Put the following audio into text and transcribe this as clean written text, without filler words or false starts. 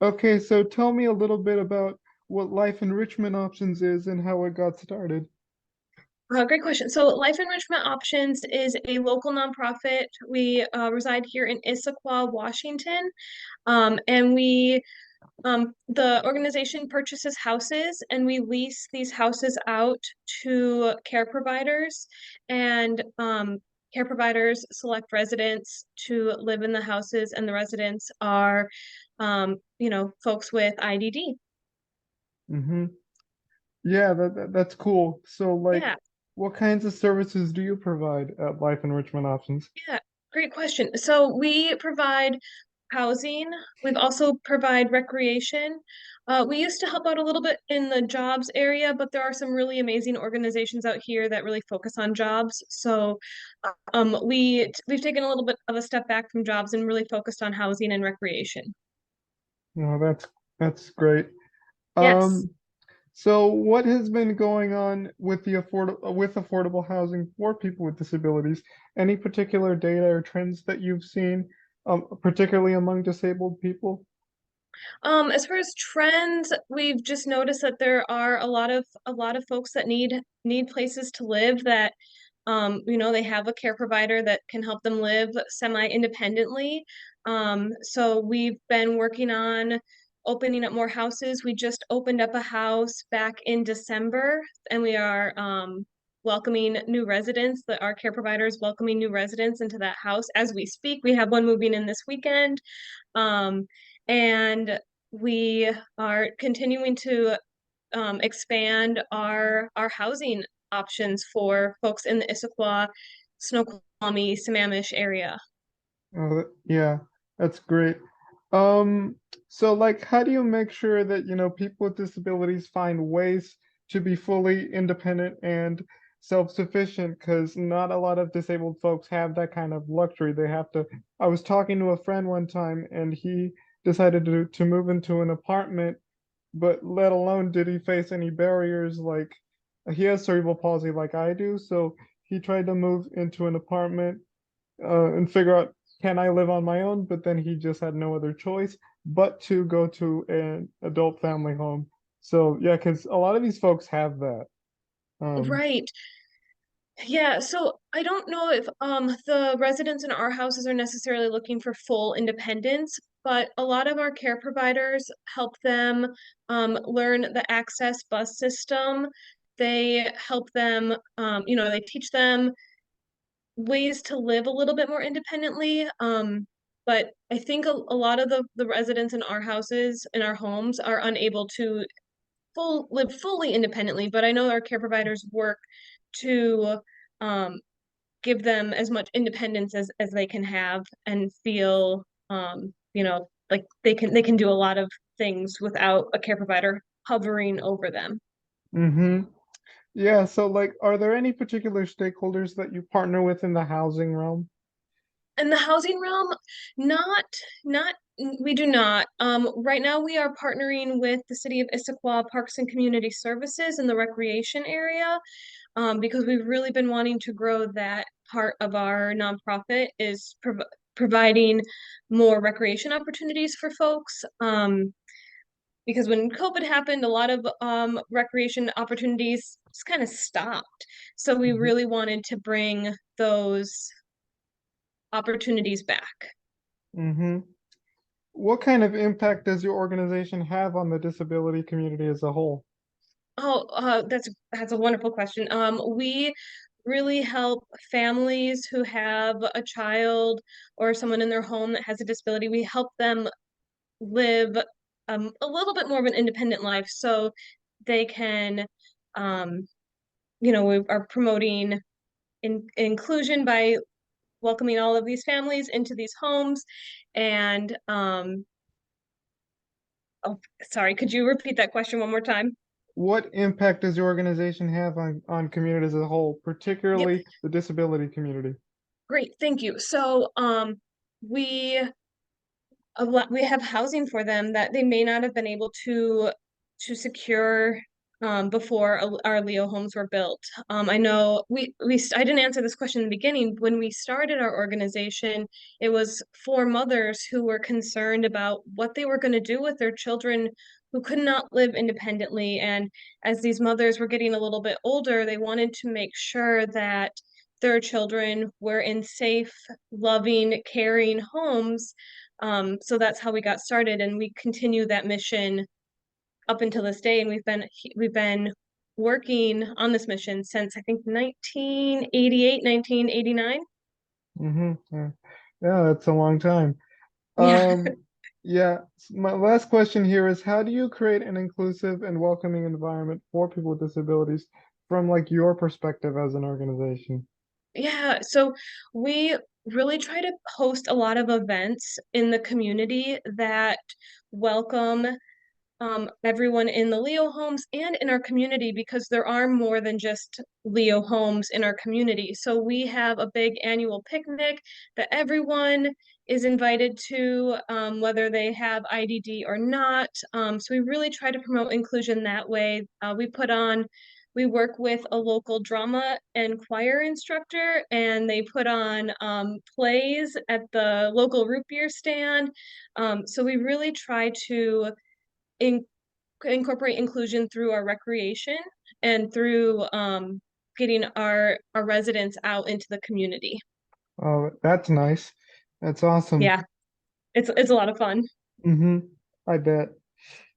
Okay, so tell me a little bit about what Life Enrichment Options is and how it got started. Great question. So, Life Enrichment Options is a local nonprofit. We reside here in Issaquah, Washington, and the organization purchases houses, and we lease these houses out to care providers, and care providers select residents to live in the houses, and the residents are, folks with IDD. Mm-hmm. Yeah, that's cool. So, like, Yeah. what kinds of services do you provide at Life Enrichment Options? Yeah, great question. So we provide housing. We've also provide recreation. We used to help out a little bit in the jobs area, but there are some really amazing organizations out here that really focus on jobs. So we've taken a little bit of a step back from jobs and really focused on housing and recreation. No, that's great. Yes. Um, so what has been going on with the affordable housing for people with disabilities? Any particular data or trends that you've seen, particularly among disabled people? As far as trends, we've just noticed that there are a lot of folks that need places to live that they have a care provider that can help them live semi-independently. So we've been working on opening up more houses. We just opened up a house back in December, and we are welcoming new residents, that our care providers welcoming new residents into that house as we speak. We have one moving in this weekend. Um, and we are continuing to expand our housing options for folks in the Issaquah, Snoqualmie, Sammamish area. Yeah, that's great. So like, how do you make sure that, people with disabilities find ways to be fully independent and self-sufficient? Because not a lot of disabled folks have that kind of luxury. I was talking to a friend one time and he decided to move into an apartment, but let alone did he face any barriers like he has cerebral palsy like I do, so he tried to move into an apartment and figure out can I live on my own? But then he just had no other choice but to go to an adult family home. So yeah, because a lot of these folks have that. Um, Right. Yeah, so I don't know if the residents in our houses are necessarily looking for full independence, but a lot of our care providers help them learn the access bus system. They help them, they teach them ways to live a little bit more independently. But I think a lot of the residents in our houses, in our homes, are unable to live fully independently. But I know our care providers work to um, give them as much independence as they can have and feel, like they can do a lot of things without a care provider hovering over them. hmm Yeah, so like, are there any particular stakeholders that you partner with in the housing realm? In the housing realm, not not we do not. Right now we are partnering with the City of Issaquah Parks and Community Services in the recreation area, because we've really been wanting to grow that part of our nonprofit is providing more recreation opportunities for folks. Because when COVID happened, a lot of recreation opportunities just kind of stopped. So we really wanted to bring those opportunities back. Mm-hmm. What kind of impact does your organization have on the disability community as a whole? Oh, that's a wonderful question. We really help families who have a child or someone in their home that has a disability. We help them live a little bit more of an independent life, so they can, um, we are promoting inclusion by welcoming all of these families into these homes. And oh, sorry, could you repeat that question one more time? What impact does your organization have on communities as a whole, Yep, particularly the disability community? great, thank you. So, we we have housing for them that they may not have been able to secure before our Leo homes were built. I know I didn't answer this question in the beginning. When we started our organization, it was for mothers who were concerned about what they were going to do with their children who could not live independently. And as these mothers were getting a little bit older, they wanted to make sure that their children were in safe, loving, caring homes. So that's how we got started, and we continue that mission up until this day, and we've been working on this mission since I think 1988, 1989. Yeah. Yeah, that's a long time. Yeah. Yeah, my last question here is how do you create an inclusive and welcoming environment for people with disabilities from like your perspective as an organization? Yeah, so we really try to host a lot of events in the community that welcome everyone in the Leo homes and in our community, because there are more than just Leo homes in our community. So we have a big annual picnic that everyone is invited to, whether they have IDD or not. So we really try to promote inclusion that way. We work with a local drama and choir instructor, and they put on plays at the local root beer stand. So we really try to in incorporate inclusion through our recreation and through getting our residents out into the community. Oh, that's nice. That's awesome. Yeah, it's a lot of fun. Mm-hmm. I bet.